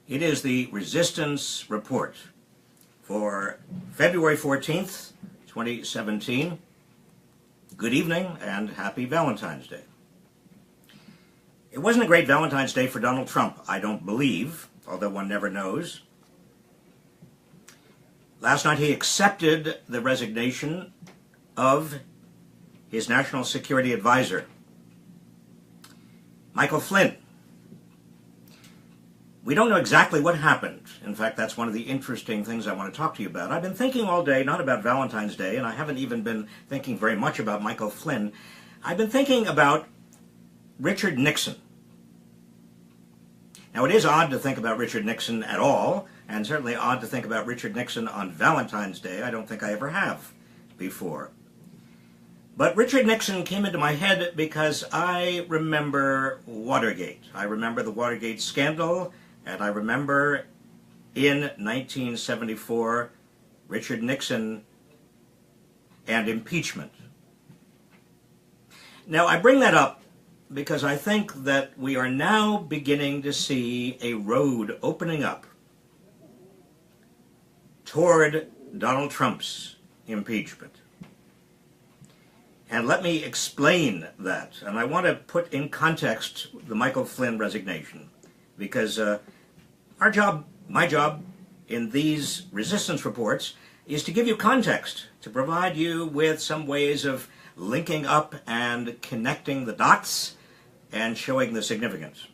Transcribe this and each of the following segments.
It is the Resistance Report for February 14th, 2017. Good evening and happy Valentine's Day. It wasn't a great Valentine's Day for Donald Trump, I don't believe, although one never knows. Last night he accepted the resignation of his National Security Advisor, Michael Flynn. We don't know exactly what happened. In fact, that's one of the interesting things I want to talk to you about. I've been thinking all day, not about Valentine's Day, and I haven't even been thinking very much about Michael Flynn. I've been thinking about Richard Nixon. Now, it is odd to think about Richard Nixon at all, and certainly odd to think about Richard Nixon on Valentine's Day. I don't think I ever have before. But Richard Nixon came into my head because I remember Watergate. I remember the Watergate scandal, and I remember in 1974, Richard Nixon and impeachment. Now, I bring that up because I think that we are now beginning to see a road opening up toward Donald Trump's impeachment. And let me explain that. And I want to put in context the Michael Flynn resignation, because my job in these resistance reports is to give you context, to provide you with some ways of linking up and connecting the dots and showing the significance.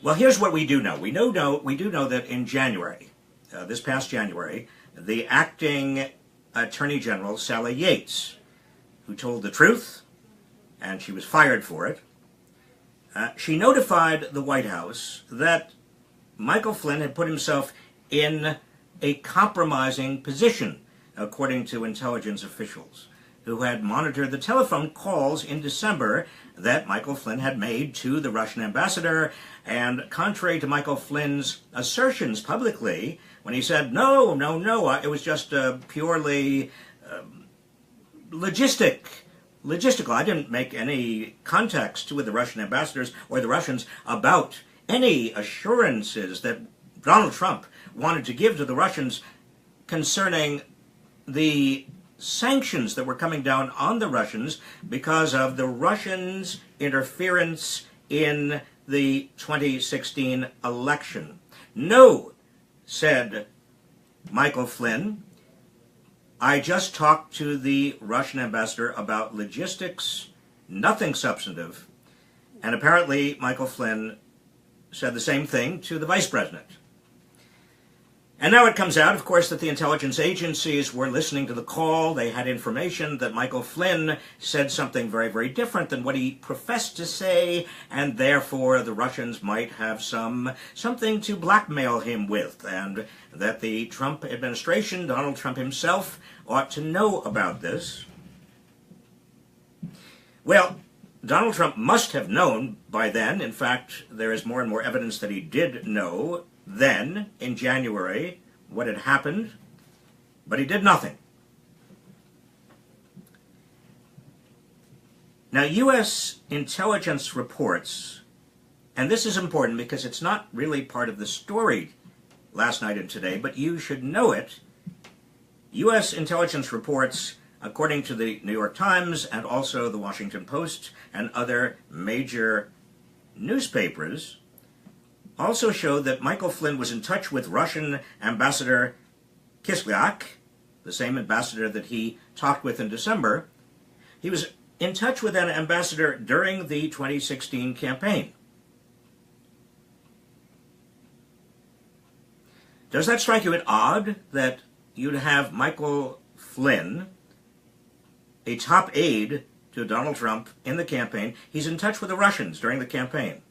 Well, here's what we do know. We do know that in January, this past January, the acting Attorney General, Sally Yates, who told the truth, and she was fired for it, she notified the White House that Michael Flynn had put himself in a compromising position, according to intelligence officials, who had monitored the telephone calls in December that Michael Flynn had made to the Russian ambassador. And contrary to Michael Flynn's assertions publicly, when he said, no, it was just purely logistical. I didn't make any contacts with the Russian ambassadors or the Russians about any assurances that Donald Trump wanted to give to the Russians concerning the sanctions that were coming down on the Russians because of the Russians' interference in the 2016 election. No, said Michael Flynn, I just talked to the Russian ambassador about logistics, nothing substantive. And apparently Michael Flynn said the same thing to the vice president. And now it comes out, of course, that the intelligence agencies were listening to the call. They had information that Michael Flynn said something very, very different than what he professed to say, and therefore the Russians might have something to blackmail him with, and that the Trump administration, Donald Trump himself, ought to know about this. Well, Donald Trump must have known by then. In fact, there is more and more evidence that he did know then, in January, what had happened, but he did nothing. Now, U.S. intelligence reports, and this is important because it's not really part of the story last night and today, but you should know it. U.S. intelligence reports, according to the New York Times and also the Washington Post and other major newspapers, also showed that Michael Flynn was in touch with Russian Ambassador Kislyak, the same ambassador that he talked with in December. He was in touch with that ambassador during the 2016 campaign. Does that strike you as odd that you'd have Michael Flynn, a top aide to Donald Trump in the campaign, he's in touch with the Russians during the campaign?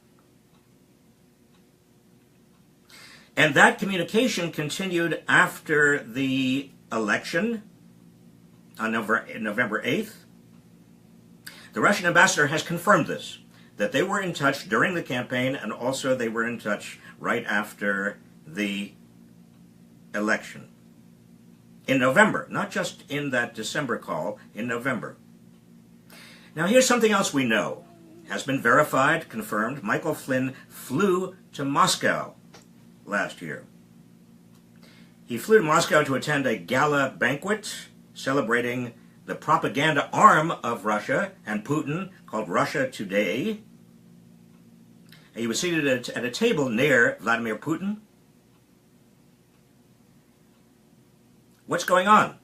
And that communication continued after the election on November 8th. The Russian ambassador has confirmed this, that they were in touch during the campaign, and also they were in touch right after the election. In November, not just in that December call, in November. Now here's something else we know. Has been verified, confirmed. Michael Flynn flew to Moscow last year. He flew to Moscow to attend a gala banquet celebrating the propaganda arm of Russia and Putin called Russia Today. He was seated at a table near Vladimir Putin. What's going on?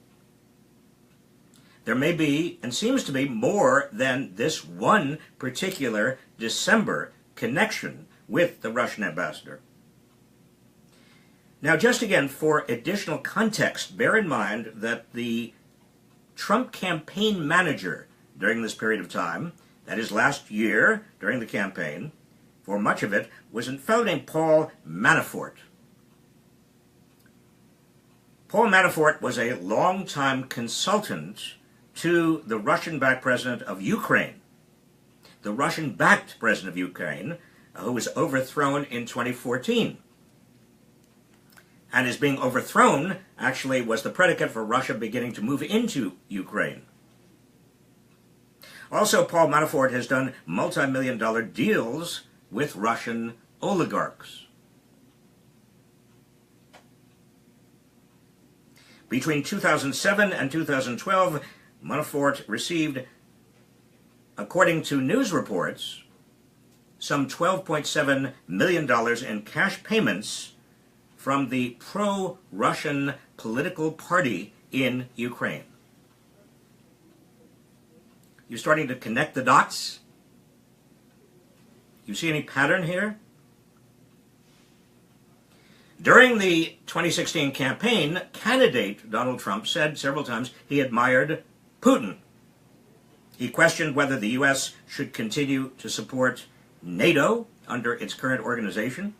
There may be, and seems to be, more than this one particular December connection with the Russian ambassador. Now, just again, for additional context, bear in mind that the Trump campaign manager during this period of time, that is last year during the campaign, for much of it, was a fellow named Paul Manafort. Paul Manafort was a longtime consultant to the Russian-backed president of Ukraine. The Russian-backed president of Ukraine, who was overthrown in 2014. And his being overthrown actually was the predicate for Russia beginning to move into Ukraine. Also, Paul Manafort has done multi-million-dollar deals with Russian oligarchs. Between 2007 and 2012, Manafort received, according to news reports, some $12.7 million in cash payments from the pro-Russian political party in Ukraine. You starting to connect the dots? You see any pattern here? During the 2016 campaign, candidate Donald Trump said several times he admired Putin. He questioned whether the U.S. should continue to support NATO under its current organization.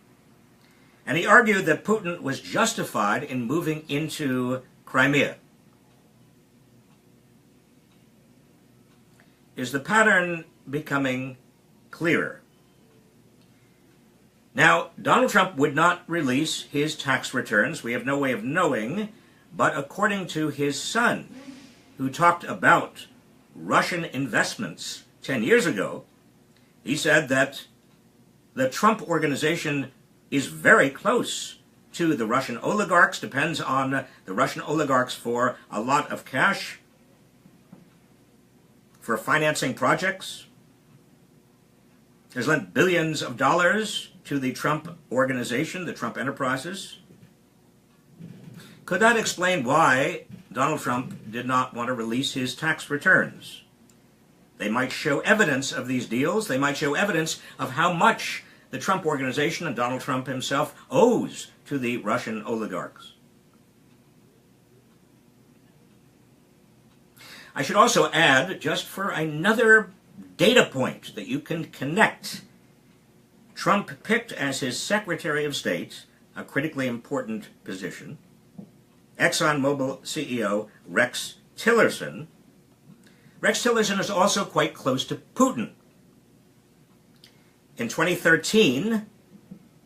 And he argued that Putin was justified in moving into Crimea. Is the pattern becoming clearer? Now, Donald Trump would not release his tax returns. We have no way of knowing. But according to his son, who talked about Russian investments 10 years ago, he said that the Trump organization is very close to the Russian oligarchs, depends on the Russian oligarchs for a lot of cash, for financing projects, has lent billions of dollars to the Trump organization, the Trump enterprises. Could that explain why Donald Trump did not want to release his tax returns? They might show evidence of these deals. They might show evidence of how much the Trump organization and Donald Trump himself owes to the Russian oligarchs. I should also add, just for another data point that you can connect, Trump picked as his Secretary of State, a critically important position, ExxonMobil CEO Rex Tillerson. Rex Tillerson is also quite close to Putin. In 2013,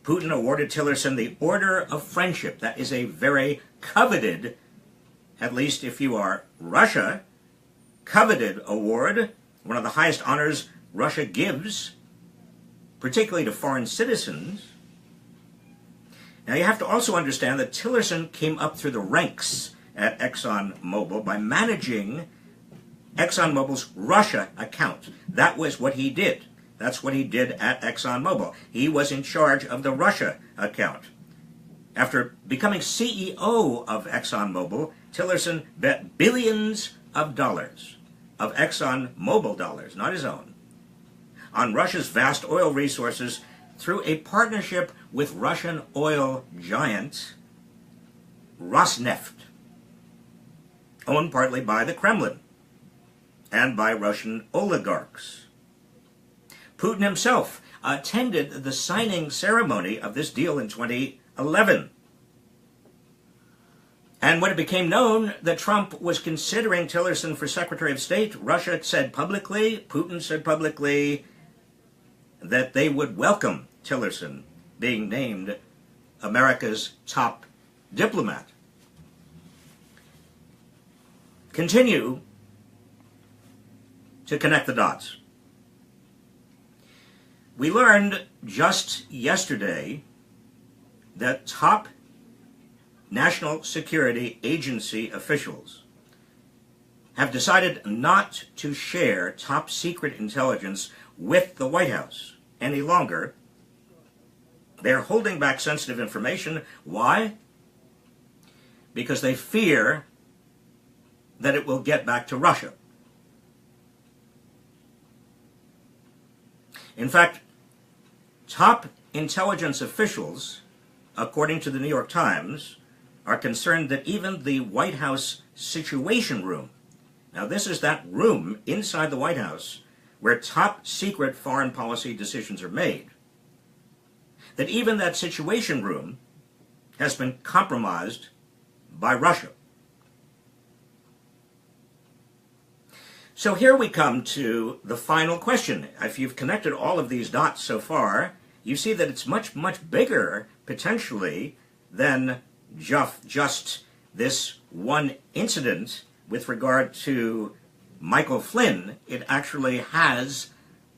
Putin awarded Tillerson the Order of Friendship. That is a very coveted, at least if you are Russia, coveted award, one of the highest honors Russia gives, particularly to foreign citizens. Now you have to also understand that Tillerson came up through the ranks at ExxonMobil by managing ExxonMobil's Russia account. That was what he did. That's what he did at ExxonMobil. He was in charge of the Russia account. After becoming CEO of ExxonMobil, Tillerson bet billions of dollars, of ExxonMobil dollars, not his own, on Russia's vast oil resources through a partnership with Russian oil giant Rosneft, owned partly by the Kremlin and by Russian oligarchs. Putin himself attended the signing ceremony of this deal in 2011. And when it became known that Trump was considering Tillerson for Secretary of State, Russia said publicly, Putin said publicly, that they would welcome Tillerson being named America's top diplomat. Continue to connect the dots. We learned just yesterday that top national security agency officials have decided not to share top secret intelligence with the White House any longer. They're holding back sensitive information. Why? Because they fear that it will get back to Russia. In fact, top intelligence officials, according to the New York Times, are concerned that even the White House Situation Room, now this is that room inside the White House where top secret foreign policy decisions are made, that even that Situation Room has been compromised by Russia. So here we come to the final question. If you've connected all of these dots so far, you see that it's much, much bigger, potentially, than just this one incident with regard to Michael Flynn. It actually has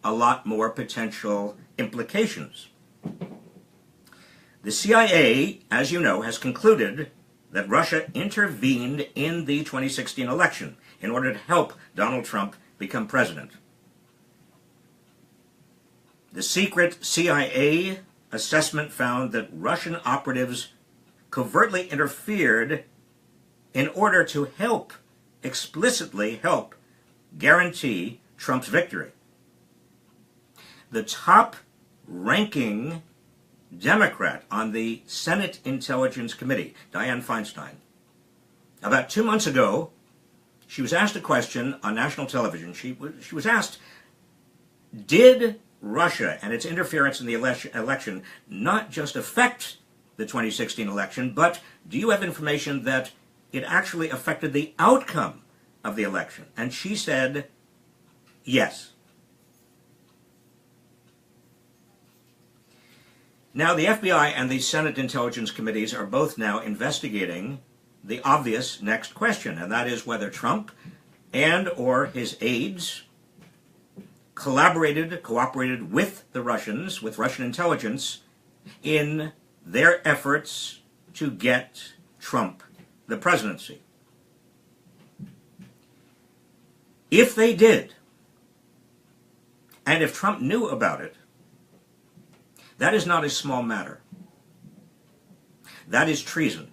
a lot more potential implications. The CIA, as you know, has concluded that Russia intervened in the 2016 election in order to help Donald Trump become president. The secret CIA assessment found that Russian operatives covertly interfered in order to explicitly help, guarantee Trump's victory. The top-ranking Democrat on the Senate Intelligence Committee, Dianne Feinstein, about 2 months ago, she was asked a question on national television. She was asked, did Russia and its interference in the election not just affect the 2016 election, but do you have information that it actually affected the outcome of the election? And she said, yes. Now, the FBI and the Senate Intelligence Committees are both now investigating the obvious next question, and that is whether Trump and or his aides cooperated with the Russians, with Russian intelligence, in their efforts to get Trump the presidency. If they did, and if Trump knew about it, that is not a small matter. That is treason.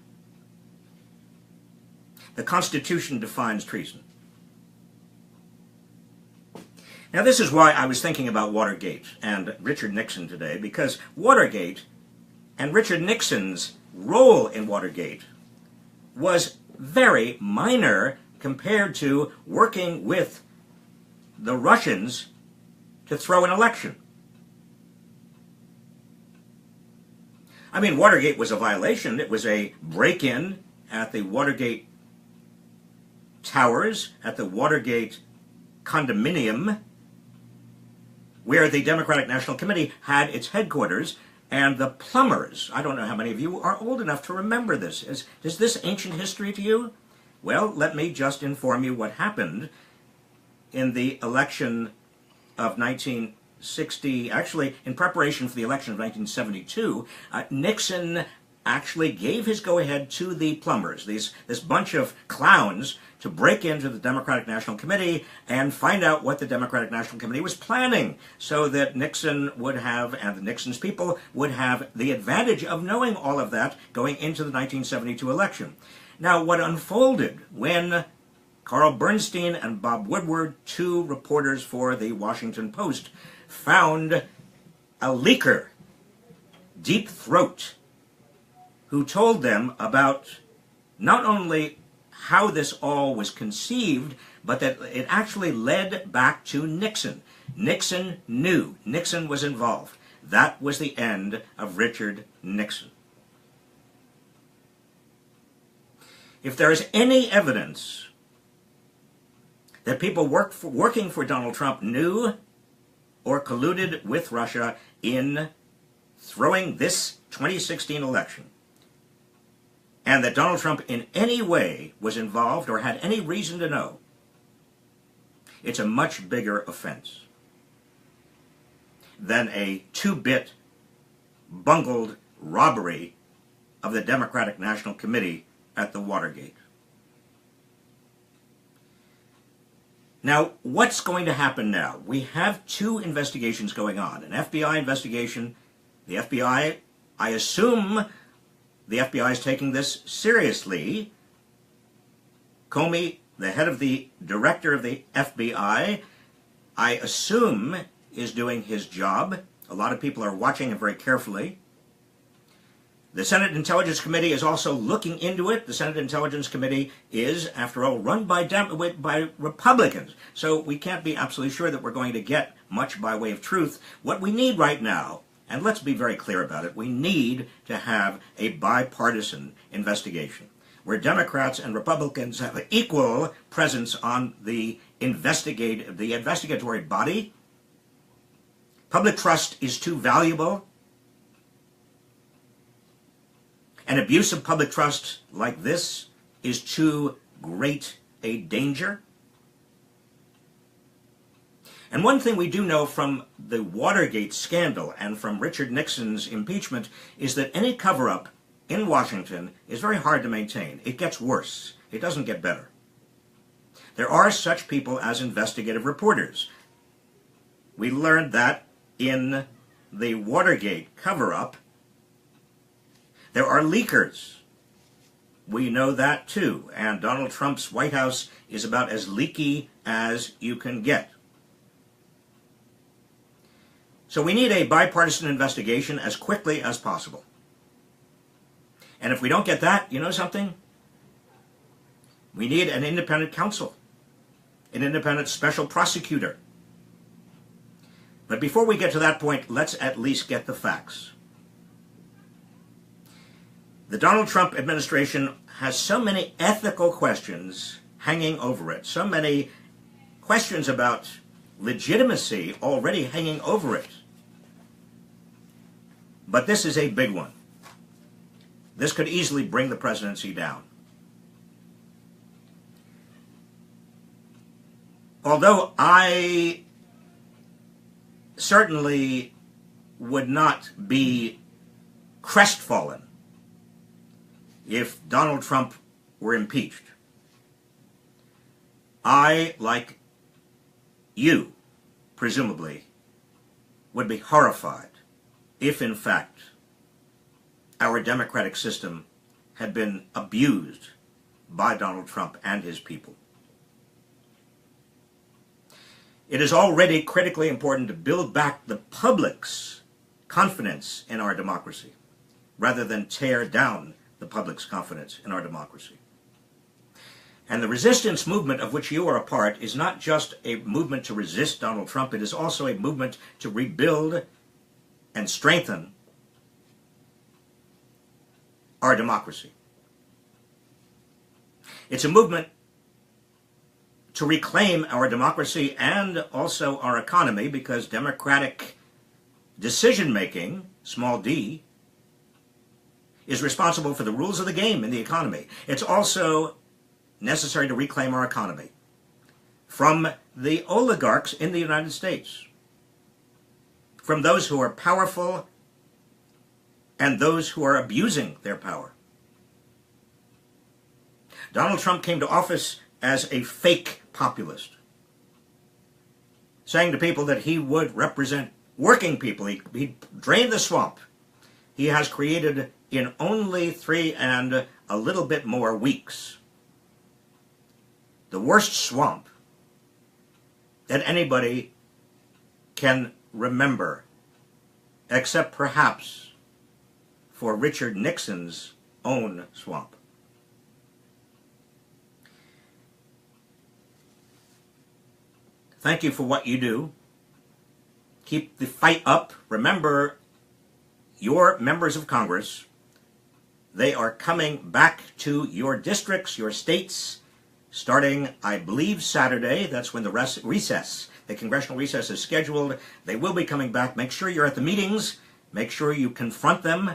The Constitution defines treason. Now, this is why I was thinking about Watergate and Richard Nixon today, because Watergate and Richard Nixon's role in Watergate was very minor compared to working with the Russians to throw an election. I mean, Watergate was a violation. It was a break-in at the Watergate Towers, at the Watergate condominium, where the Democratic National Committee had its headquarters, and the plumbers, I don't know how many of you are old enough to remember this. Is this ancient history to you? Well, let me just inform you what happened in the election of 1960, actually in preparation for the election of 1972, Nixon actually gave his go-ahead to the plumbers, this bunch of clowns, to break into the Democratic National Committee and find out what the Democratic National Committee was planning, so that Nixon would have, and Nixon's people would have, the advantage of knowing all of that going into the 1972 election. Now, what unfolded when Carl Bernstein and Bob Woodward, two reporters for the Washington Post, found a leaker, Deep Throat, who told them about not only how this all was conceived, but that it actually led back to Nixon. Nixon knew. Nixon was involved. That was the end of Richard Nixon. If there is any evidence that people working for Donald Trump knew or colluded with Russia in throwing this 2016 election, and that Donald Trump in any way was involved or had any reason to know, it's a much bigger offense than a two-bit bungled robbery of the Democratic National Committee at the Watergate. Now, what's going to happen now? We have two investigations going on. An FBI investigation. The FBI, I assume the FBI is taking this seriously. Comey, the head of the director of the FBI, I assume is doing his job. A lot of people are watching it very carefully. The Senate Intelligence Committee is also looking into it. The Senate Intelligence Committee is, after all, run by Republicans. So we can't be absolutely sure that we're going to get much by way of truth. What we need right now, and let's be very clear about it, we need to have a bipartisan investigation where Democrats and Republicans have an equal presence on the investigatory body. Public trust is too valuable. An abuse of public trust like this is too great a danger. And one thing we do know from the Watergate scandal and from Richard Nixon's impeachment is that any cover-up in Washington is very hard to maintain. It gets worse. It doesn't get better. There are such people as investigative reporters. We learned that in the Watergate cover-up. There are leakers. We know that too. And Donald Trump's White House is about as leaky as you can get. So we need a bipartisan investigation as quickly as possible. And if we don't get that, you know something? We need an independent counsel, an independent special prosecutor. But before we get to that point, let's at least get the facts. The Donald Trump administration has so many ethical questions hanging over it, so many questions about legitimacy already hanging over it. But this is a big one. This could easily bring the presidency down. Although I certainly would not be crestfallen if Donald Trump were impeached, I, like you, presumably, would be horrified if, in fact, our democratic system had been abused by Donald Trump and his people. It is already critically important to build back the public's confidence in our democracy, rather than tear down the public's confidence in our democracy. And the resistance movement of which you are a part is not just a movement to resist Donald Trump, it is also a movement to rebuild and strengthen our democracy. It's a movement to reclaim our democracy and also our economy, because democratic decision-making, small d, is responsible for the rules of the game in the economy. It's also necessary to reclaim our economy from the oligarchs in the United States, from those who are powerful and those who are abusing their power. Donald Trump came to office as a fake populist, saying to people that he would represent working people. He drained the swamp. He has created in only 3 and a little bit more weeks the worst swamp that anybody can remember, except perhaps for Richard Nixon's own swamp. Thank you for what you do. Keep the fight up. Remember, your members of Congress, they are coming back to your districts, your states, starting, I believe, Saturday. That's when the recess, the congressional recess, is scheduled. They will be coming back. Make sure you're at the meetings. Make sure you confront them.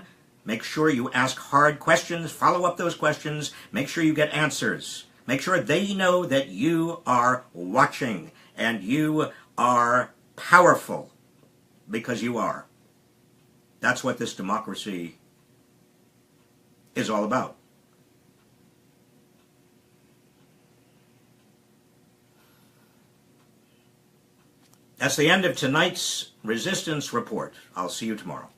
Make sure you ask hard questions. Follow up those questions. Make sure you get answers. Make sure they know that you are watching and you are powerful, because you are. That's what this democracy is all about. That's the end of tonight's Resistance Report. I'll see you tomorrow.